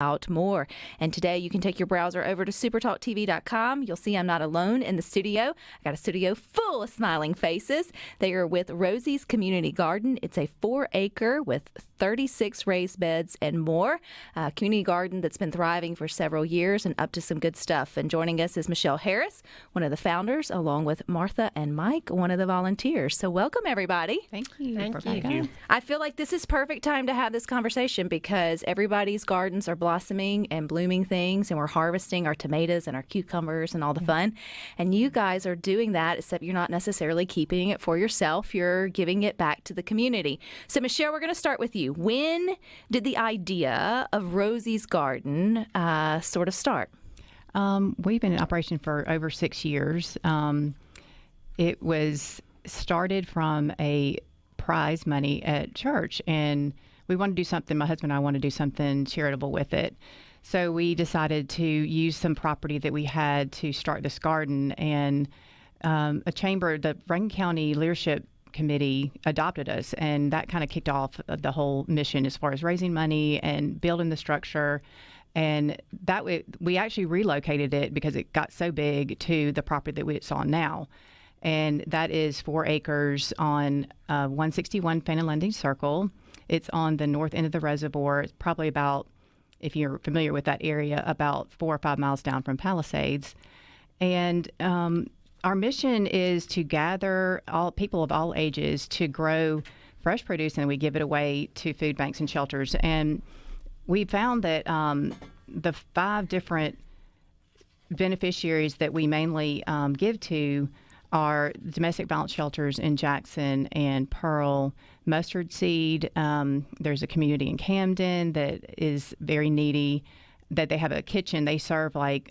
out more. And today you can take your browser over to supertalktv.com. You'll see I'm not alone in the studio. I got a studio full of smiling faces. They are with Rosie's Community Garden. It's a 4-acre with 36 raised beds and more. A community garden that's been thriving for several years and up to some good stuff. And joining us is Michele Harris, one of the founders, along with Martha and Mike, one of the volunteers. So welcome, everybody. Thank you. Thank you. I feel like this is perfect time to have this conversation because everybody's gardens are blossoming and blooming things, and we're harvesting our tomatoes and our cucumbers and all the fun. And you guys are doing that, except you're not necessarily keeping it for yourself. You're giving it back to the community. So, Michele, we're going to start with you. When did the idea of Rosie's Garden sort of start? We've been in operation for over 6 years. It was started from a prize money at church, and we wanted to do something, my husband and I wanted to do something charitable with it. So we decided to use some property that we had to start this garden, and the Rankin County Leadership Committee adopted us, and that kind of kicked off the whole mission as far as raising money and building the structure. And that we actually relocated it because it got so big to the property that we saw now. And that is 4 acres on 161 Fan and Landing Circle. It's on the north end of the reservoir. It's probably about, if you're familiar with that area, about 4 or 5 miles down from Palisades. And our mission is to gather all people of all ages to grow fresh produce, and we give it away to food banks and shelters. And we found that the 5 different beneficiaries that we mainly give to are domestic violence shelters in Jackson and Pearl, Mustard Seed. There's a community in Camden that is very needy, that they have a kitchen. They serve like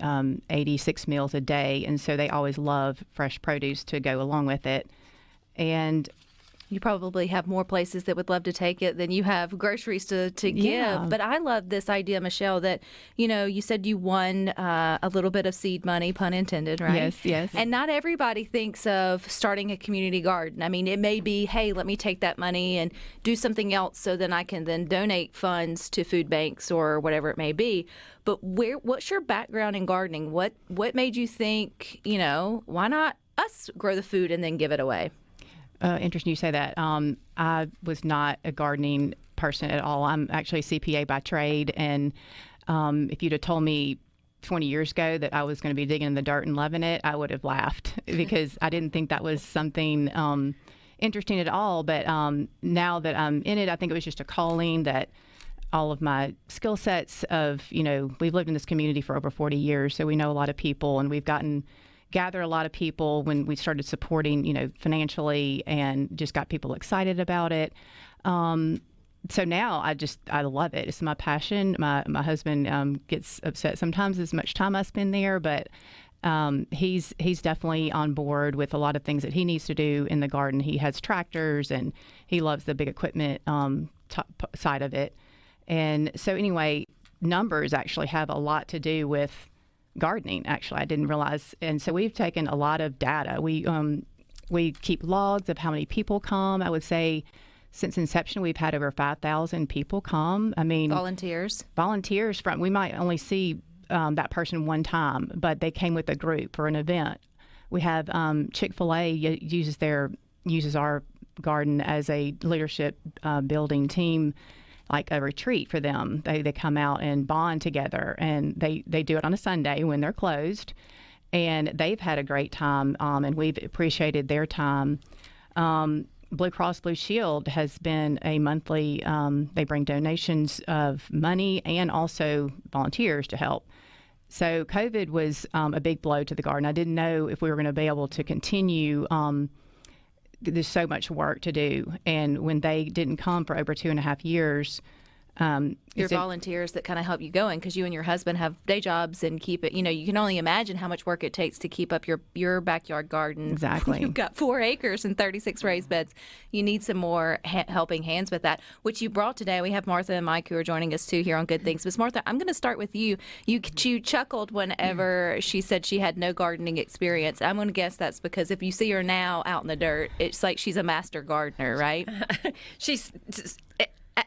86 meals a day, and so they always love fresh produce to go along with it. And you probably have more places that would love to take it than you have groceries to give. Yeah. But I love this idea, Michele, that, you said you won a little bit of seed money, pun intended, right? Yes. And not everybody thinks of starting a community garden. I mean, it may be, hey, let me take that money and do something else so then I can then donate funds to food banks or whatever it may be. But what's your background in gardening? What made you think, why not us grow the food and then give it away? Interesting you say that. I was not a gardening person at all. I'm actually a CPA by trade, and if you'd have told me 20 years ago that I was going to be digging in the dirt and loving it, I would have laughed because I didn't think that was something interesting at all. But now that I'm in it, I think it was just a calling that all of my skill sets of, we've lived in this community for over 40 years, so we know a lot of people, and we've gathered a lot of people when we started supporting, financially, and just got people excited about it. So now I love it. It's my passion. My husband gets upset sometimes as much time I spend there, but he's definitely on board with a lot of things that he needs to do in the garden. He has tractors, and he loves the big equipment side of it. And so anyway, numbers actually have a lot to do with gardening. Actually, I didn't realize. And so we've taken a lot of data. We keep logs of how many people come. I would say since inception, we've had over 5,000 people come. I mean, volunteers from, we might only see that person one time, but they came with a group for an event. We have Chick-fil-A uses our garden as a leadership building team, like a retreat for them. They come out and bond together, and they do it on a Sunday when they're closed, and they've had a great time, and we've appreciated their time. Blue Cross Blue Shield has been a monthly, they bring donations of money and also volunteers to help. So COVID was a big blow to the garden. I didn't know if we were going to be able to continue. There's so much work to do. And when they didn't come for over 2.5 years, your volunteers that kind of help you going, because you and your husband have day jobs and keep it, you can only imagine how much work it takes to keep up your backyard garden. Exactly. You've got 4 acres and 36 raised beds. You need some more helping hands with that, which you brought today. We have Martha and Mike who are joining us too here on Good Things. But Martha, I'm going to start with you. You chuckled whenever she said she had no gardening experience. I'm going to guess that's because if you see her now out in the dirt, it's like she's a master gardener, right?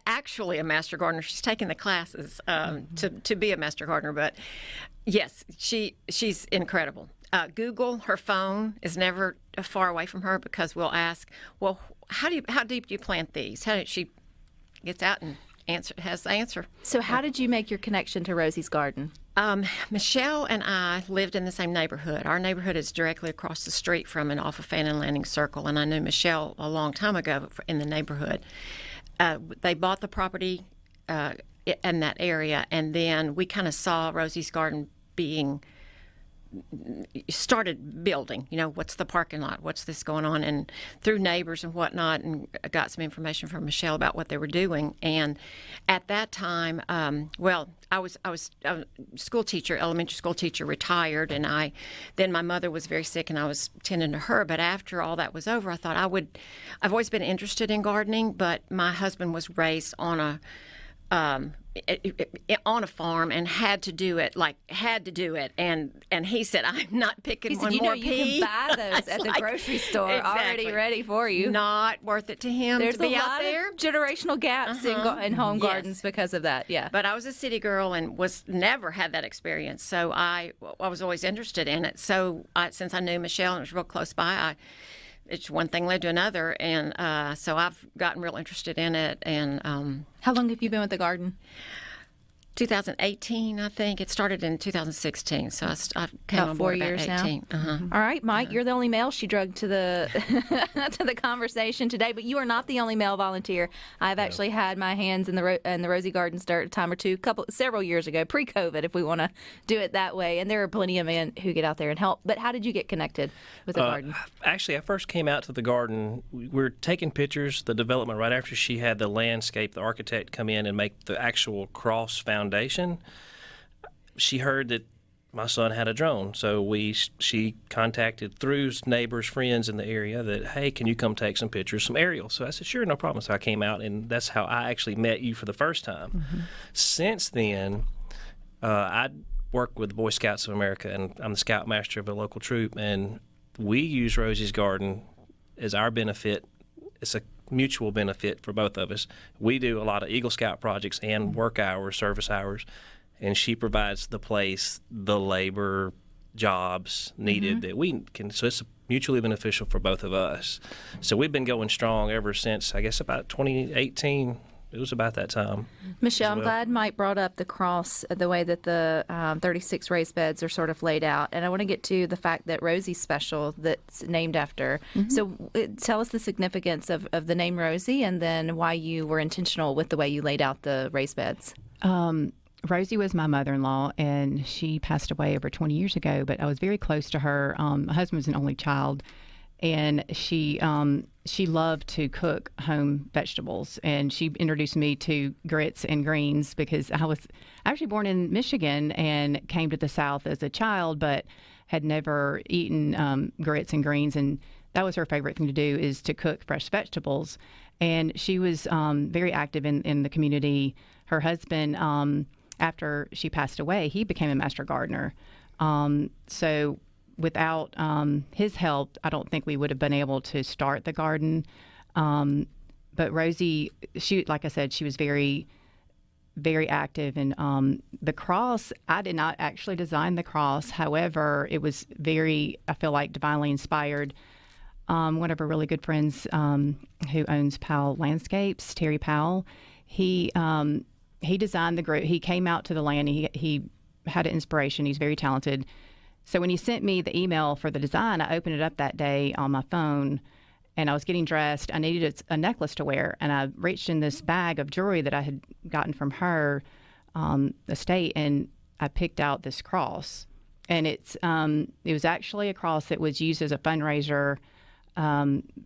actually a master gardener. She's taken the classes to be a master gardener. But yes, she's incredible. Google, her phone is never far away from her, because we'll ask, well, how deep do you plant these? She gets out and has the answer. So how did you make your connection to Rosie's Garden? Michele and I lived in the same neighborhood. Our neighborhood is directly across the street from and off of Fannin Landing Circle, and I knew Michele a long time ago in the neighborhood. They bought the property in that area, and then we kind of saw Rosie's Garden started building. What's the parking lot? What's this going on? And through neighbors and whatnot, and I got some information from Michele about what they were doing. And at that time, I was a school teacher, elementary school teacher, retired, and then my mother was very sick, and I was tending to her. But after all that was over, I thought I've always been interested in gardening, but my husband was raised on a farm and had to do it, and he said, I'm not picking one more pea. You can buy those at the grocery store already ready for you. Not worth it to him to be out there. There's a lot of generational gaps in home gardens because of that, yeah. But I was a city girl and never had that experience, so I was always interested in it. So since I knew Michele and it was real close by, it's one thing led to another, and so I've gotten real interested in it. And how long have you been with the garden? 2018, I think. It started in 2016, so I came about on 4 board years about 18. now. All right, Mike, you're the only male she drugged to the to the conversation today, but you are not the only male volunteer. I've actually had my hands in the Rosie Garden start a time or two, several years ago, pre-COVID, if we want to do it that way. And there are plenty of men who get out there and help. But how did you get connected with the garden? Actually, I first came out to the garden. We were taking pictures, the development, right after she had the landscape, the architect come in and make the actual cross foundation. She heard that my son had a drone, so she contacted through neighbors, friends in the area that, hey, can you come take some pictures, some aerials? So I said, sure, no problem. So I came out, and that's how I actually met you for the first time. Mm-hmm. Since then, I work with the Boy Scouts of America, and I'm the scoutmaster of a local troop, and we use Rosie's Garden as our benefit. It's a mutual benefit for both of us. We do a lot of Eagle Scout projects and work hours, service hours, and she provides the place, the labor, jobs needed that we can. So it's mutually beneficial for both of us. So we've been going strong ever since, I guess, about 2018. It was about that time. Michele, I'm glad Mike brought up the cross, the way that the 36 raised beds are sort of laid out. And I want to get to the fact that Rosie's special that's named after. So tell us the significance of the name Rosie, and then why you were intentional with the way you laid out the raised beds. Rosie was my mother-in-law, and she passed away over 20 years ago, but I was very close to her. My husband was an only child, and she loved to cook home vegetables, and she introduced me to grits and greens because I was actually born in Michigan and came to the South as a child, but had never eaten grits and greens, and that was her favorite thing to do, is to cook fresh vegetables. And she was very active in the community. Her husband, after she passed away, he became a master gardener. So without his help, I don't think we would have been able to start the garden. But Rosie, like I said, she was very, very active. And the cross, I did not actually design the cross. However, it was very, I feel like, divinely inspired. One of her really good friends who owns Powell Landscapes, Terry Powell, he designed the group. He came out to the land. He had an inspiration. He's very talented. So when he sent me the email for the design, I opened it up that day on my phone, and I was getting dressed. I needed a necklace to wear, and I reached in this bag of jewelry that I had gotten from her estate, and I picked out this cross. And it was actually a cross that was used as a fundraiser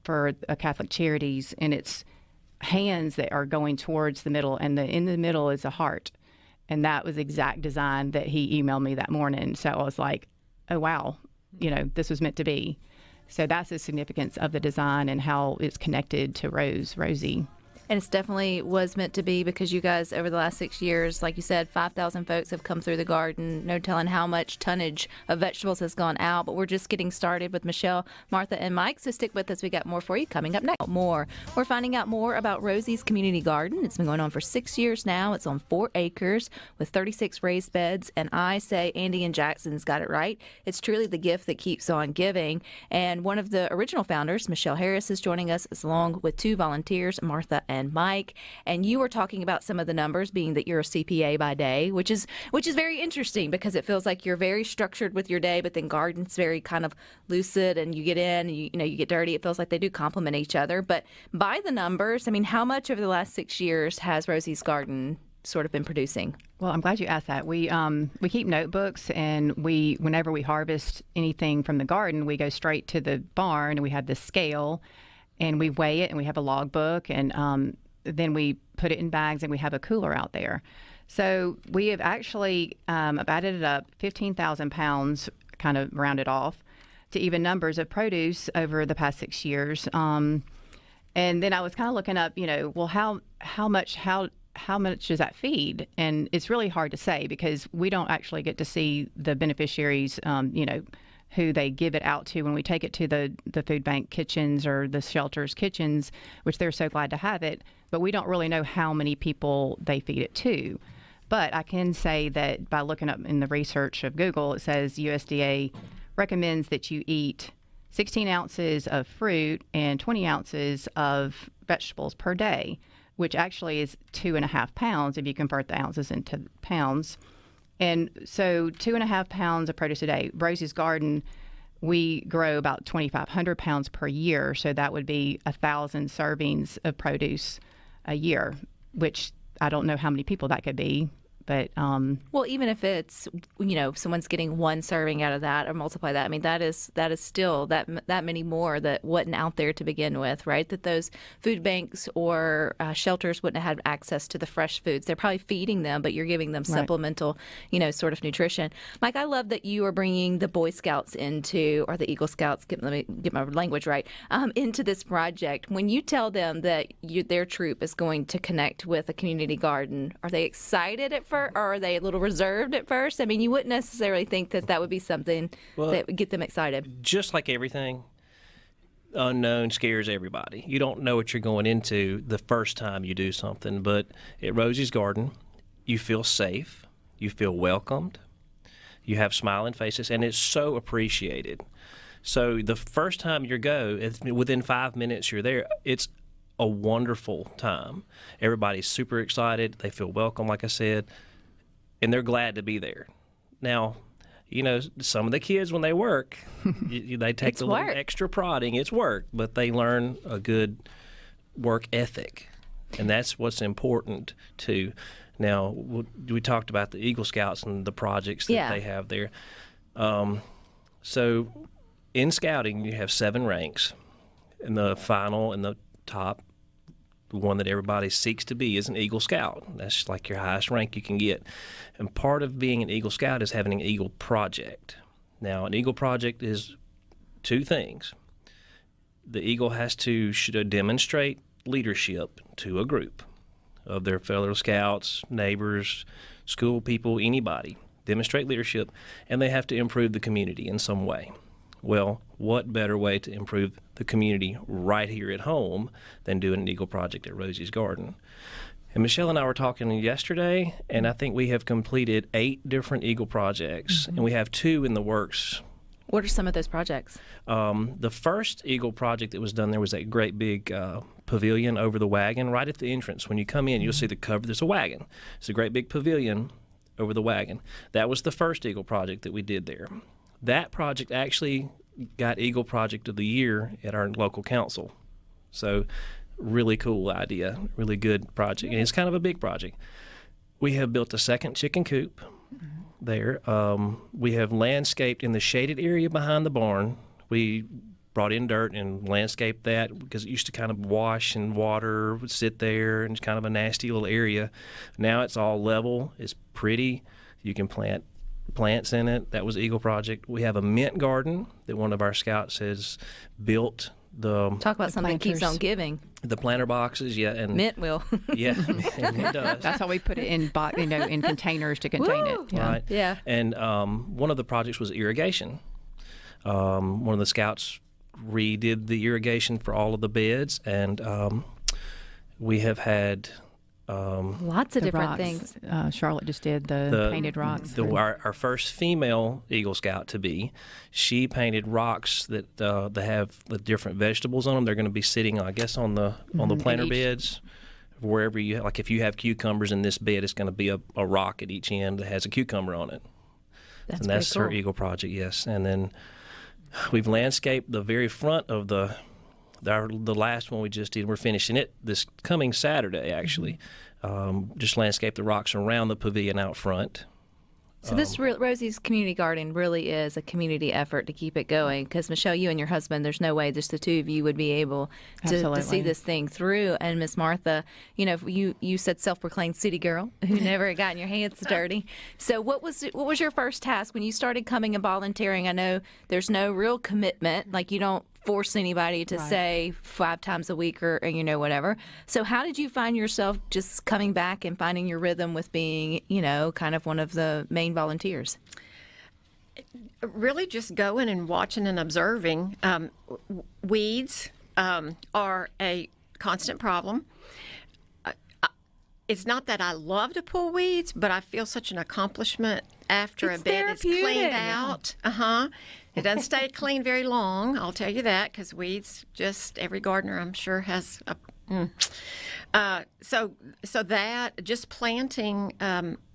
for Catholic charities, and it's hands that are going towards the middle, and in the middle is a heart. And that was the exact design that he emailed me that morning. So I was like, oh, wow, this was meant to be. So that's the significance of the design and how it's connected to Rosie. And it's definitely was meant to be, because you guys, over the last 6 years, like you said, 5,000 folks have come through the garden. No telling how much tonnage of vegetables has gone out. But we're just getting started with Michele, Martha, and Mike. So stick with us. We got more for you coming up next. We're finding out more about Rosie's Community Garden. It's been going on for 6 years now. It's on 4 acres with 36 raised beds. And I say Andy and Jackson's got it right. It's truly the gift that keeps on giving. And one of the original founders, Michele Harris, is joining us, along with 2 volunteers, Martha and Mike. And you were talking about some of the numbers, being that you're a CPA by day, which is very interesting, because it feels like you're very structured with your day, but then garden's very kind of lucid, and you get in and you get dirty. It feels like they do complement each other. But by the numbers, I mean, how much over the last 6 years has Rosie's Garden sort of been producing? Well, I'm glad you asked that. We keep notebooks, and whenever we harvest anything from the garden, we go straight to the barn, and we have the scale, and we weigh it, and we have a logbook, and then we put it in bags, and we have a cooler out there. So we have actually I've added it up, 15,000 pounds, kind of rounded off to even numbers of produce over the past 6 years. And then I was kind of looking up, well, how much does that feed? And it's really hard to say, because we don't actually get to see the beneficiaries, who they give it out to when we take it to the food bank kitchens or the shelters kitchens, which they're so glad to have it. But we don't really know how many people they feed it to. But I can say that by looking up in the research of Google, it says USDA recommends that you eat 16 ounces of fruit and 20 ounces of vegetables per day, which actually is 2.5 pounds if you convert the ounces into pounds. And so 2.5 pounds of produce a day. Rosie's Garden, we grow about 2,500 pounds per year. So that would be 1,000 servings of produce a year, which I don't know how many people that could be. But well, even if it's someone's getting one serving out of that, or multiply that, I mean that is still that many more that wasn't out there to begin with, right? That those food banks or shelters wouldn't have had access to the fresh foods. They're probably feeding them, but you're giving them Right. supplemental, sort of nutrition. Mike, I love that you are bringing the Boy Scouts or the Eagle Scouts. Let me get my language right. Into this project. When you tell them that their troop is going to connect with a community garden, are they excited at first? Or are they a little reserved at first? I mean, you wouldn't necessarily think that would be something that would get them excited. Just like everything, unknown scares everybody. You don't know what you're going into the first time you do something. But at Rosie's Garden, you feel safe, you feel welcomed, you have smiling faces, and it's so appreciated. So the first time you go, within 5 minutes you're there, it's a wonderful time. Everybody's super excited. They feel welcome, like I said, and they're glad to be there. Now, some of the kids, when they work, they take a little extra prodding. It's work, but they learn a good work ethic, and that's what's important too. Now, we talked about the Eagle Scouts and the projects that they have there. So in scouting, you have 7 ranks, and the final and the top, the one that everybody seeks to be, is an Eagle Scout. That's like your highest rank you can get. And part of being an Eagle Scout is having an Eagle Project. Now, an Eagle Project is 2 things. The Eagle has to demonstrate leadership to a group of their fellow Scouts, neighbors, school people, anybody. Demonstrate leadership, and they have to improve the community in some way. Well, what better way to improve the community right here at home than doing an Eagle Project at Rosie's Garden? And Michele and I were talking yesterday, and I think we have completed 8 different Eagle Projects, and we have 2 in the works. What are some of those projects? The first Eagle Project that was done, there was a great big pavilion over the wagon right at the entrance. When you come in, you'll see the cover. There's a wagon. It's a great big pavilion over the wagon. That was the first Eagle Project that we did there. That project actually got Eagle Project of the Year at our local council. So really cool idea, really good project. And it's kind of a big project. We have built a second chicken coop there. We have landscaped in the shaded area behind the barn. We brought in dirt and landscaped that because it used to kind of wash and water would sit there, and it's kind of a nasty little area. Now it's all level. It's pretty. You can plant plants in it. That was Eagle Project. We have a mint garden that one of our scouts has built Talk about something that keeps planters. on giving. the planter boxes, and Mint will. yeah, and it does. That's how we put it in, in containers to contain Woo! it. Yeah. Right. Yeah. And one of the projects was irrigation. One of the scouts redid the irrigation for all of the beds, and we have had Lots of The different rocks. things. Charlotte just did the painted rocks. our first female Eagle Scout to be, she painted rocks that have the different vegetables on them. They're going to be sitting, I guess, on the planter each- beds. Wherever you, like if you have cucumbers in this bed, it's going to be a rock at each end that has a cucumber on it. That's And that's pretty her cool. Eagle project, yes. And then we've landscaped the very front of the last one we just did. We're finishing it this coming Saturday, actually. Just landscape the rocks around the pavilion out front. So this Rosie's Community Garden really is a community effort to keep it going. Because Michelle, you and your husband, there's no way just the two of you would be able to see Absolutely. this thing through. And Miss Martha, you said self-proclaimed city girl who never had gotten your hands dirty. So what was your first task when you started coming and volunteering? I know there's no real commitment, like you don't force anybody to say 5 times a week or whatever. So how did you find yourself just coming back and finding your rhythm with being kind of one of the main volunteers? Really just going and watching and observing. Weeds are a constant problem. It's not that I love to pull weeds, but I feel such an accomplishment after It's a bed is cleaned therapeutic. out. It doesn't stay clean very long, I'll tell you that, because weeds, just every gardener I'm sure has a so that just planting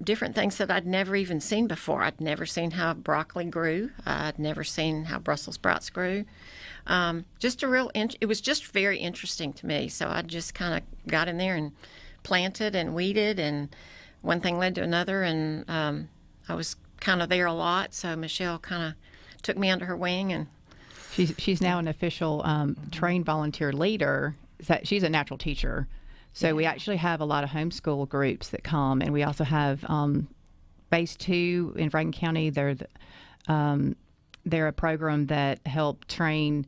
different things that I'd never even seen before. I'd never seen how broccoli grew. I'd never seen how Brussels sprouts grew. It was just very interesting to me. So I just kind of got in there and planted and weeded, and one thing led to another, and I was kind of there a lot. So Michele kind of took me under her wing, and She's now an official trained volunteer leader. She's a natural teacher. So we actually have a lot of homeschool groups that come, and we also have Base 2 in Franklin County. They're a program that help train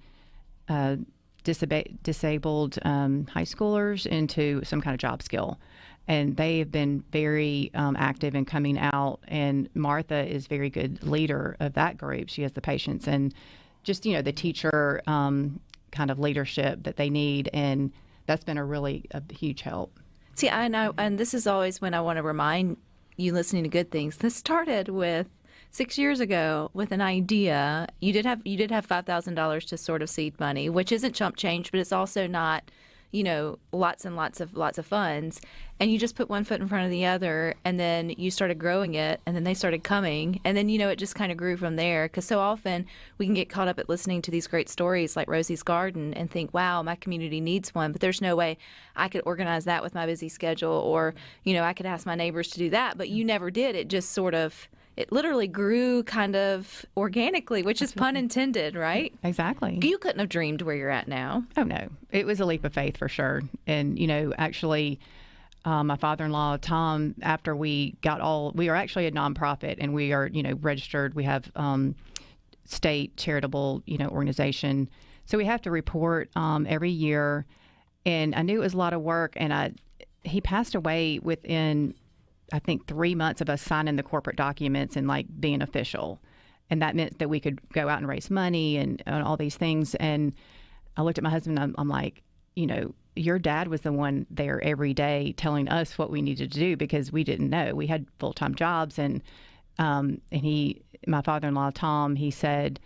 disabled high schoolers into some kind of job skill. And they have been very active in coming out. And Martha is a very good leader of that group. She has the patience and just, the teacher kind of leadership that they need. And that's been a huge help. See, I know, and this is always when I want to remind you listening to Good Things. This started with 6 years ago with an idea. You did have $5,000 to sort of seed money, which isn't chump change, but it's also not, lots and lots of funds. And you just put one foot in front of the other, and then you started growing it, and then they started coming, and then it just kind of grew from there. Because so often we can get caught up at listening to these great stories like Rosie's Garden and think, wow, my community needs one, but there's no way I could organize that with my busy schedule, or I could ask my neighbors to do that. But you never did. It just sort of it literally grew kind of organically, which is pun intended, right? Exactly. You couldn't have dreamed where you're at now. Oh, no. It was a leap of faith for sure. And, actually, my father-in-law, Tom, after we are actually a nonprofit, and we are, registered. We have state charitable, organization. So we have to report every year. And I knew it was a lot of work. And he passed away within, I think, 3 months of us signing the corporate documents and being official. And that meant that we could go out and raise money and all these things. And I looked at my husband and I'm like, your dad was the one there every day telling us what we needed to do because we didn't know. We had full-time jobs. And my father-in-law, Tom, he said,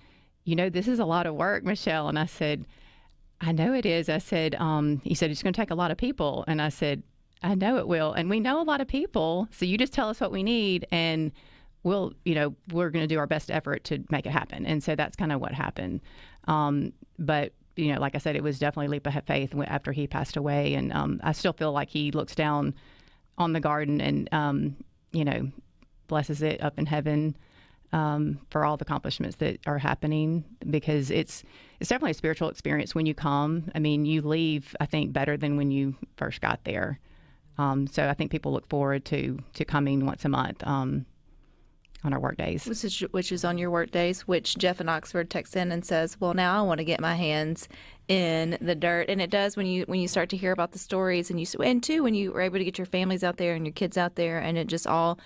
this is a lot of work, Michele. And I said, I know it is. I said, he said, it's going to take a lot of people. And I said, I know it will. And we know a lot of people. So you just tell us what we need and we're going to do our best effort to make it happen. And so that's kind of what happened. But, like I said, it was definitely a leap of faith after he passed away. And I still feel like he looks down on the garden and, blesses it up in heaven for all the accomplishments that are happening, because it's definitely a spiritual experience when you come. I mean, you leave, I think, better than when you first got there. So I think people look forward to coming once a month. on our work days. Which is on your work days, which Jeff in Oxford texts in and says, well, now I want to get my hands in the dirt. And it does when you start to hear about the stories, and too when you are able to get your families out there and your kids out there, and it just all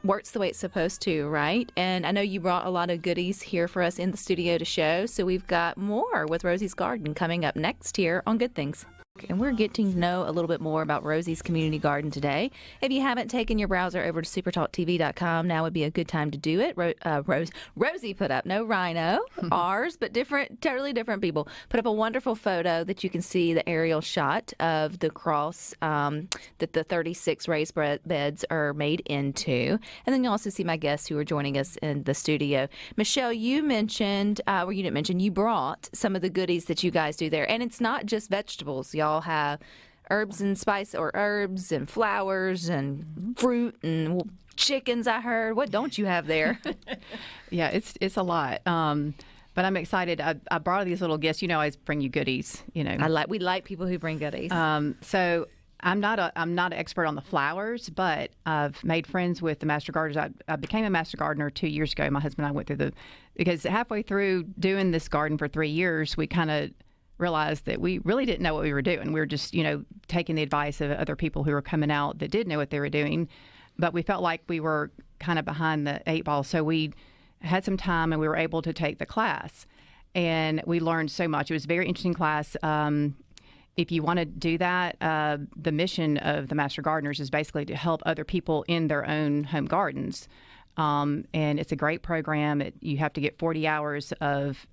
works the way it's supposed to, right? And I know you brought a lot of goodies here for us in the studio to show, so we've got more with Rosie's Garden coming up next here on Good Things. And we're getting to know a little bit more about Rosie's Community Garden today. If you haven't taken your browser over to supertalktv.com, now would be a good time to do it. Rosie put up, no rhino, ours, but totally different people, put up a wonderful photo that you can see the aerial shot of the cross that the 36 raised beds are made into. And then you'll also see my guests who are joining us in the studio. Michele, you mentioned, you didn't mention, you brought some of the goodies that you guys do there. And it's not just vegetables, y'all have herbs and herbs and flowers and fruit and chickens. I heard. What don't you have there? Yeah, it's a lot. But I'm excited. I brought these little gifts. I always bring you goodies. We like people who bring goodies. So I'm not an expert on the flowers, but I've made friends with the master gardeners. I became a master gardener 2 years ago. My husband and I went through because halfway through doing this garden for 3 years, we kind of realized that we really didn't know what we were doing. We were just, taking the advice of other people who were coming out that did know what they were doing. But we felt like we were kind of behind the 8 ball. So we had some time and we were able to take the class. And we learned so much. It was a very interesting class. If you want to do that, the mission of the Master Gardeners is basically to help other people in their own home gardens. And it's a great program. You have to get 40 hours of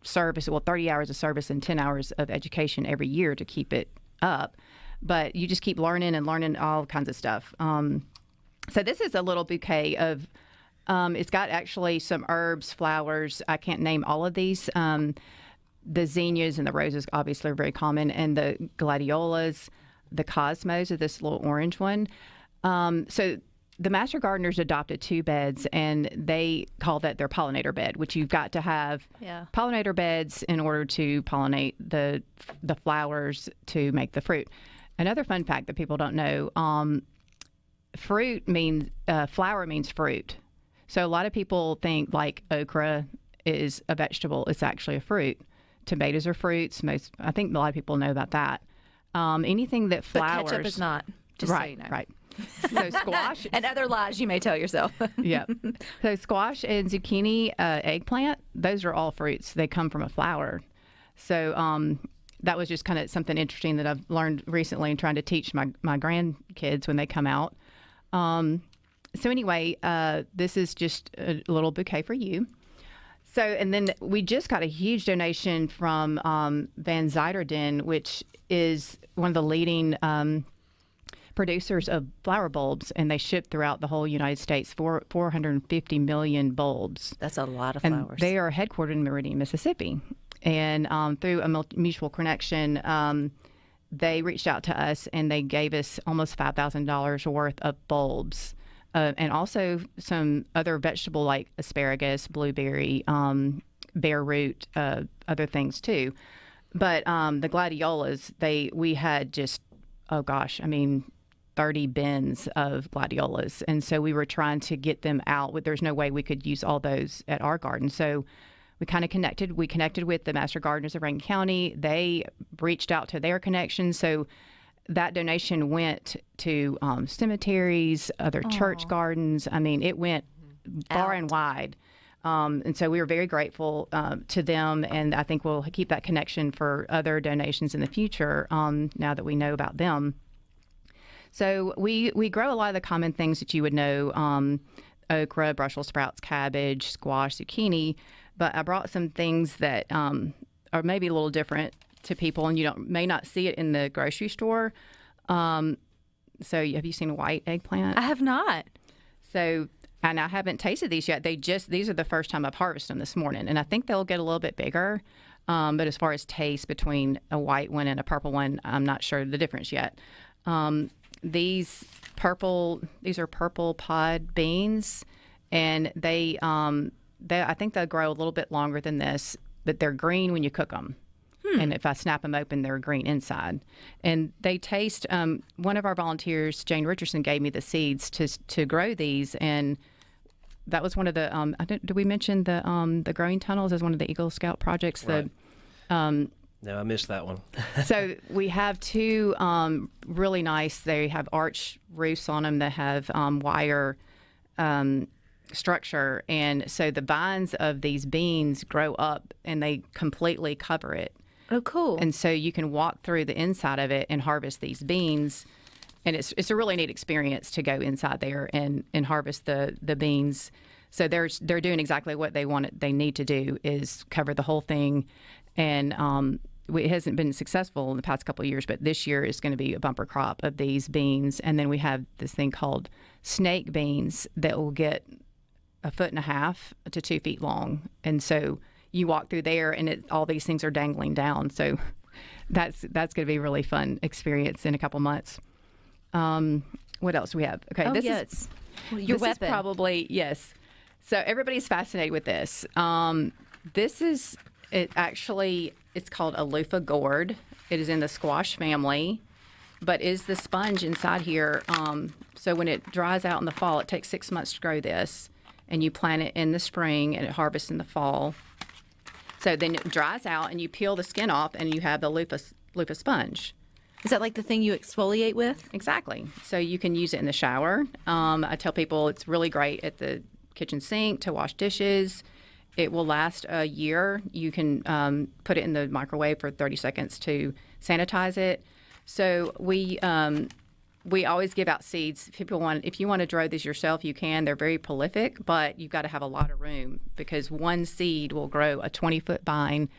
service, 30 hours of service and 10 hours of education every year to keep it up. But you just keep learning all kinds of stuff. So this is a little bouquet of, it's got actually some herbs, flowers. I can't name all of these. The zinnias and the roses obviously are very common, and the gladiolas, the cosmos are this little orange one. So the Master Gardeners adopted 2 beds, and they call that their pollinator bed, which you've got to have pollinator beds in order to pollinate the flowers to make the fruit. Another fun fact that people don't know, flower means fruit. So a lot of people think like okra is a vegetable. It's actually a fruit. Tomatoes are fruits. I think a lot of people know about that. Anything that flowers. But ketchup is not. Just right, so you know. Right. So squash and other lies you may tell yourself. Yeah. So squash and zucchini, eggplant, those are all fruits. They come from a flower. So that was just kind of something interesting that I've learned recently and trying to teach my grandkids when they come out. So anyway, this is just a little bouquet for you. So, and then we just got a huge donation from Van Zuiderden, which is one of the leading producers of flower bulbs, and they ship throughout the whole United States 450 million bulbs. That's a lot of and flowers. They are headquartered in Meridian, Mississippi. And through a mutual connection, they reached out to us and they gave us almost $5,000 worth of bulbs. And also some other vegetable like asparagus, blueberry, bare root, other things too. But the gladiolas, we had just, 30 bins of gladiolas. And so we were trying to get them out. There's no way we could use all those at our garden. So we kind of connected. We connected with the Master Gardeners of Rankin County. They reached out to their connections. So that donation went to cemeteries, other church gardens. It went far and wide. And so we were very grateful to them. And I think we'll keep that connection for other donations in the future now that we know about them. So we grow a lot of the common things that you would know, okra, Brussels sprouts, cabbage, squash, zucchini. But I brought some things that are maybe a little different to people, and you may not see it in the grocery store. So have you seen a white eggplant? I have not. So, and I haven't tasted these yet. These are the first time I've harvested them this morning, and I think they'll get a little bit bigger. But as far as taste between a white one and a purple one, I'm not sure the difference yet. These are purple pod beans, and they I think they'll grow a little bit longer than this, but they're green when you cook them. And if I snap them open, they're green inside. And they taste, one of our volunteers, Jane Richardson, gave me the seeds to grow these. And that was one of the. Did we mention the growing tunnels as one of the Eagle Scout projects? Right. No, I missed that one. So we have two really nice. They have arch roofs on them that have wire structure, and so the vines of these beans grow up and they completely cover it. Oh, cool. And so you can walk through the inside of it and harvest these beans. And it's a really neat experience to go inside there and harvest the beans. So they're doing exactly what they need to do, is cover the whole thing. And it hasn't been successful in the past couple of years, but this year is going to be a bumper crop of these beans. And then we have this thing called snake beans that will get 1.5 to 2 feet long. And so you walk through there and all these things are dangling down. So that's going to be a really fun experience in a couple months. What else do we have? Okay, is your this weapon. Is probably, yes. So everybody's fascinated with this. This is it's called a loofah gourd. It is in the squash family, but is the sponge inside here. So when it dries out in the fall, it takes 6 months to grow this, and you plant it in the spring and it harvests in the fall. So then it dries out and you peel the skin off and you have the loofah sponge. Is that like the thing you exfoliate with? Exactly. So you can use it in the shower. I tell people it's really great at the kitchen sink to wash dishes. It will last a year. You can put it in the microwave for 30 seconds to sanitize it. So we always give out seeds. If you want to grow these yourself, you can. They're very prolific, but you've got to have a lot of room because one seed will grow a 20-foot vine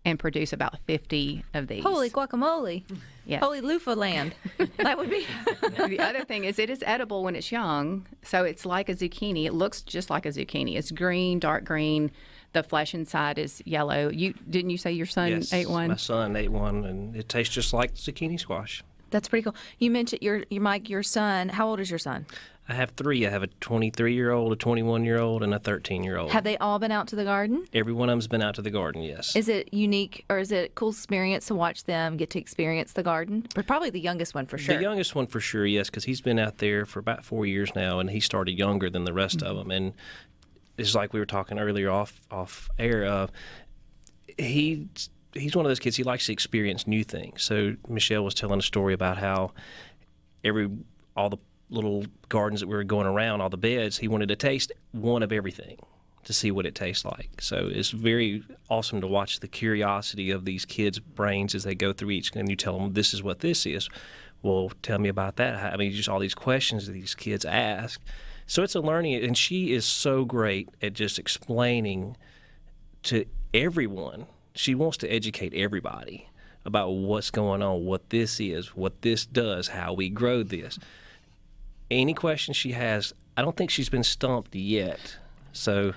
and produce about 50 of these. Holy guacamole. Yes. Holy loofah land. That would be. The other thing is it is edible when it's young. So it's like a zucchini. It looks just like a zucchini. It's green, dark green. The flesh inside is yellow. Didn't you say your son ate one? My son ate one, and it tastes just like zucchini squash. That's pretty cool. You mentioned Mike, your son. How old is your son? I have 3. I have a 23-year-old, a 21-year-old, and a 13-year-old. Have they all been out to the garden? Every one of them's been out to the garden, yes. Is it unique, or is it a cool experience to watch them get to experience the garden? But probably the youngest one for sure. The youngest one for sure, yes, because he's been out there for about 4 years now, and he started younger than the rest of them. And it's like we were talking earlier off air. He's one of those kids. He likes to experience new things. So Michele was telling a story about how all the little gardens that we were going around, all the beds, he wanted to taste one of everything to see what it tastes like. So it's very awesome to watch the curiosity of these kids' brains as they go through each, and you tell them, this is what this is. Well, tell me about that. I mean, just all these questions that these kids ask. So it's a learning, and she is so great at just explaining to everyone. She wants to educate everybody about what's going on, what this is, what this does, how we grow this. Any question she has, I don't think she's been stumped yet. So,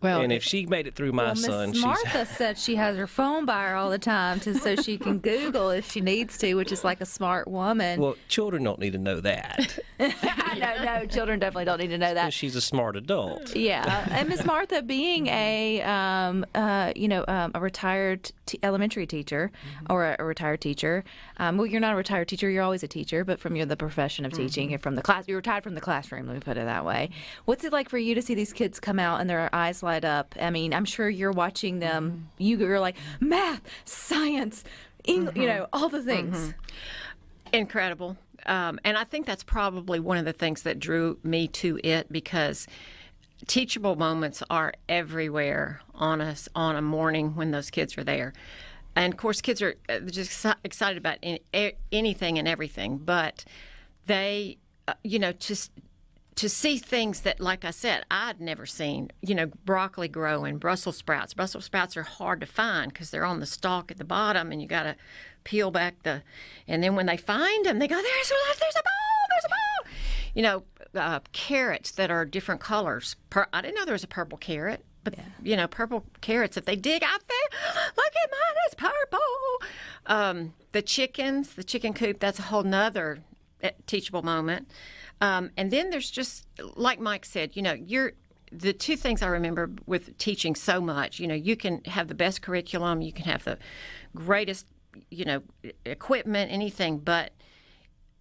and if she made it through my son, Miss Martha said she has her phone by her all the time so she can Google if she needs to, which is like a smart woman. Well, children don't need to know that. No, children definitely don't need to know that. She's a smart adult. Yeah, and Miss Martha, being a retired elementary teacher or a retired teacher. Well, you're not a retired teacher; you're always a teacher, but from the profession of teaching, and from the class, you're retired from the classroom. Let me put it that way. What's it like for you to see these kids come out and their eyes light up? I mean, I'm sure you're watching them. You're like math, science, English, all the things. Incredible. And I think that's probably one of the things that drew me to it, because teachable moments are everywhere on us on a morning when those kids are there. And, of course, kids are just excited about anything and everything. But they, just to see things that, like I said, I'd never seen, broccoli growing, Brussels sprouts. Brussels sprouts are hard to find because they're on the stalk at the bottom, and you got to peel back and then when they find them, they go, there's a ball. Carrots that are different colors. I didn't know there was a purple carrot, but purple carrots, if they dig out there, look at mine, it's purple. The chicken coop, that's a whole nother teachable moment. And then there's just, like Mike said, the two things I remember with teaching so much, you can have the best curriculum, you can have the greatest, equipment, anything, but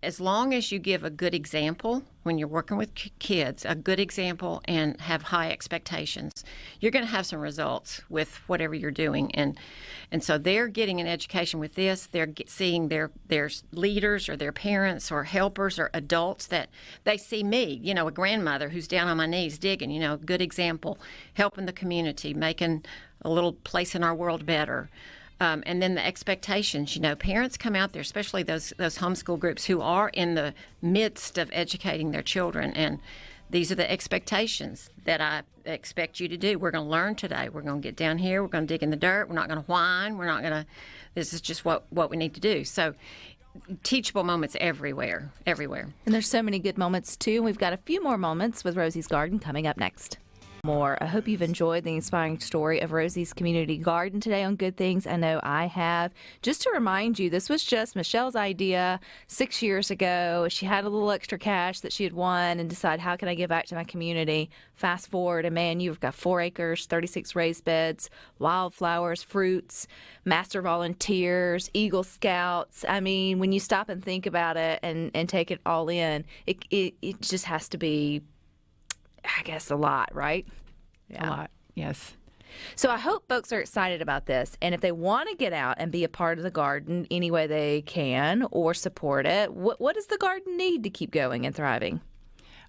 as long as you give a good example when you're working with kids, a good example, and have high expectations, you're going to have some results with whatever you're doing. And so they're getting an education with this. They're seeing their leaders or their parents or helpers or adults that they see me, a grandmother who's down on my knees digging, good example, helping the community, making a little place in our world better. And then the expectations, parents come out there, especially those homeschool groups who are in the midst of educating their children. And these are the expectations that I expect you to do. We're going to learn today. We're going to get down here. We're going to dig in the dirt. We're not going to whine. This is just what we need to do. So teachable moments everywhere. And there's so many good moments, too. We've got a few more moments with Rosie's Garden coming up next. More. I hope you've enjoyed the inspiring story of Rosie's Community Garden today on Good Things. I know I have. Just to remind you, this was just Michele's idea 6 years ago. She had a little extra cash that she had won and decided, how can I give back to my community? Fast forward, and man, you've got 4 acres, 36 raised beds, wildflowers, fruits, master volunteers, Eagle Scouts. I mean, when you stop and think about it and take it all in, it just has to be, I guess, a lot, right? Yeah. A lot, yes. So I hope folks are excited about this. And if they want to get out and be a part of the garden any way they can or support it, what does the garden need to keep going and thriving?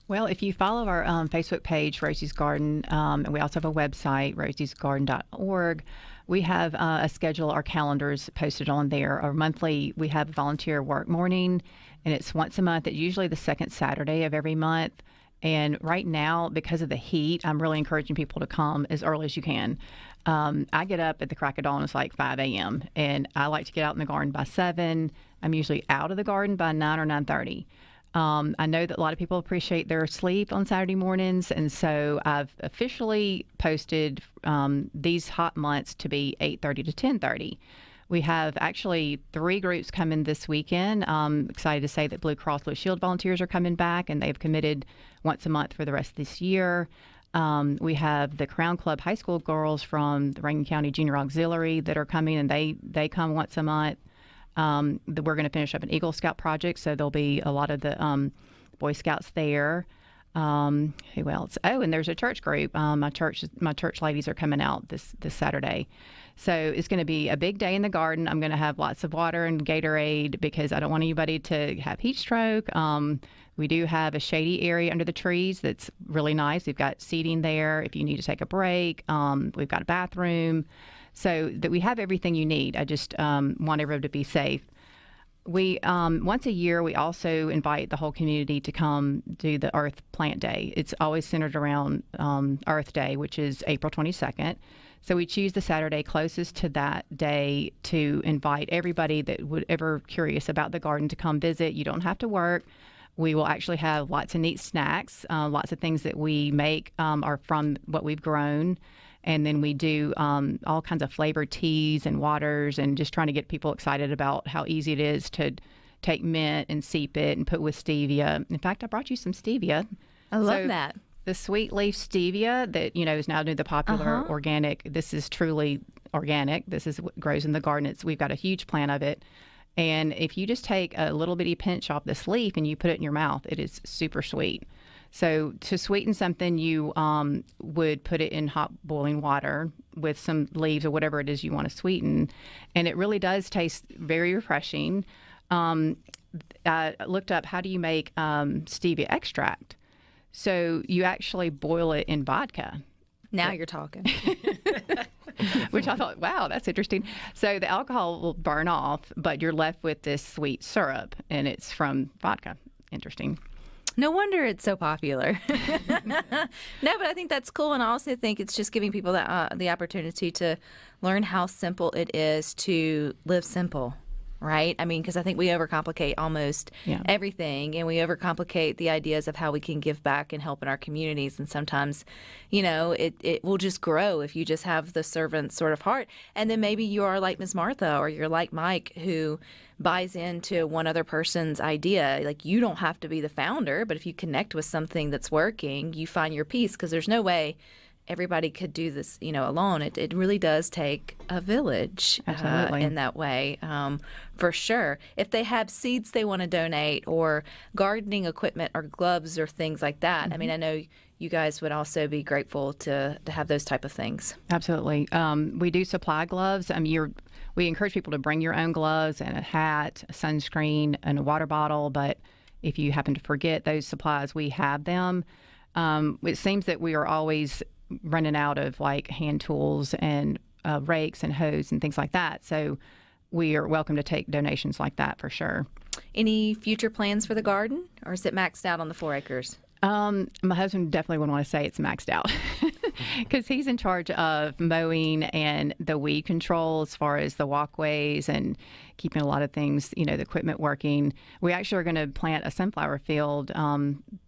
Well, if you follow our Facebook page, Rosie's Garden, and we also have a website, rosiesgarden.org, we have a schedule, our calendars posted on there. Our monthly, we have a volunteer work morning, and it's once a month. It's usually the second Saturday of every month. And right now, because of the heat, I'm really encouraging people to come as early as you can. I get up at the crack of dawn. It's like 5 a.m. And I like to get out in the garden by 7. I'm usually out of the garden by 9 or 9:30. I know that a lot of people appreciate their sleep on Saturday mornings. And so I've officially posted these hot months to be 8:30 to 10:30. We have actually 3 groups coming this weekend. I'm excited to say that Blue Cross Blue Shield volunteers are coming back, and they've committed once a month for the rest of this year. We have the Crown Club High School girls from the Rankin County Junior Auxiliary that are coming, and they come once a month. We're going to finish up an Eagle Scout project, so there'll be a lot of the Boy Scouts there. Who else? Oh, and there's a church group. My church ladies are coming out this Saturday. So it's going to be a big day in the garden. I'm going to have lots of water and Gatorade because I don't want anybody to have heat stroke. We do have a shady area under the trees that's really nice. We've got seating there if you need to take a break. We've got a bathroom. So that we have everything you need. I just want everyone to be safe. We once a year, we also invite the whole community to come do the Earth Plant Day. It's always centered around Earth Day, which is April 22nd. So we choose the Saturday closest to that day to invite everybody that would ever curious about the garden to come visit. You don't have to work. We will actually have lots of neat snacks. Lots of things that we make are from what we've grown. And then we do all kinds of flavored teas and waters and just trying to get people excited about how easy it is to take mint and seep it and put with stevia. In fact, I brought you some stevia. I love that. The sweet leaf stevia that, is now the popular organic. This is truly organic. This is what grows in the garden. We've got a huge plant of it. And if you just take a little bitty pinch off this leaf and you put it in your mouth, it is super sweet. So to sweeten something, you would put it in hot boiling water with some leaves or whatever it is you want to sweeten. And it really does taste very refreshing. I looked up how do you make stevia extract. So you actually boil it in vodka. Now you're talking. Which I thought, wow, that's interesting. So the alcohol will burn off, but you're left with this sweet syrup, and it's from vodka. Interesting. No wonder it's so popular. No, but I think that's cool. And I also think it's just giving people the opportunity to learn how simple it is to live simple. Right? I mean, because I think we overcomplicate almost everything, and we overcomplicate the ideas of how we can give back and help in our communities. And sometimes, it will just grow if you just have the servant sort of heart. And then maybe you are like Ms. Martha, or you're like Mike, who buys into one other person's idea. Like, you don't have to be the founder, but if you connect with something that's working, you find your peace, because there's no way everybody could do this, alone. It really does take a village in that way, for sure. If they have seeds they want to donate or gardening equipment or gloves or things like that, I mean, I know you guys would also be grateful to have those type of things. Absolutely. We do supply gloves. We encourage people to bring your own gloves and a hat, a sunscreen, and a water bottle. But if you happen to forget those supplies, we have them. It seems that we are always running out of like hand tools and rakes and hoes and things like that. So we are welcome to take donations like that for sure. Any future plans for the garden, or is it maxed out on the 4 acres? My husband definitely would want to say it's maxed out because he's in charge of mowing and the weed control as far as the walkways and keeping a lot of things, the equipment working. We actually are going to plant a sunflower field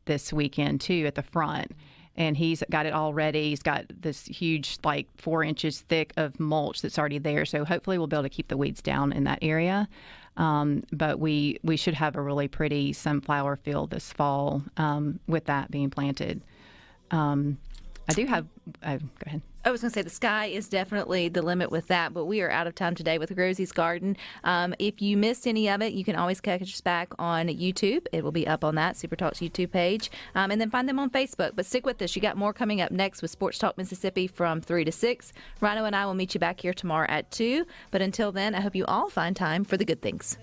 this weekend too at the front. And he's got it all ready. He's got this huge, 4 inches thick of mulch that's already there. So hopefully we'll be able to keep the weeds down in that area. But we should have a really pretty sunflower field this fall with that being planted. I do have, go ahead. I was going to say the sky is definitely the limit with that, but we are out of time today with Rosie's Garden. If you missed any of it, you can always catch us back on YouTube. It will be up on that SuperTalk's YouTube page, and then find them on Facebook. But stick with us. You got more coming up next with Sports Talk Mississippi from 3 to 6. Rhino and I will meet you back here tomorrow at 2. But until then, I hope you all find time for the good things.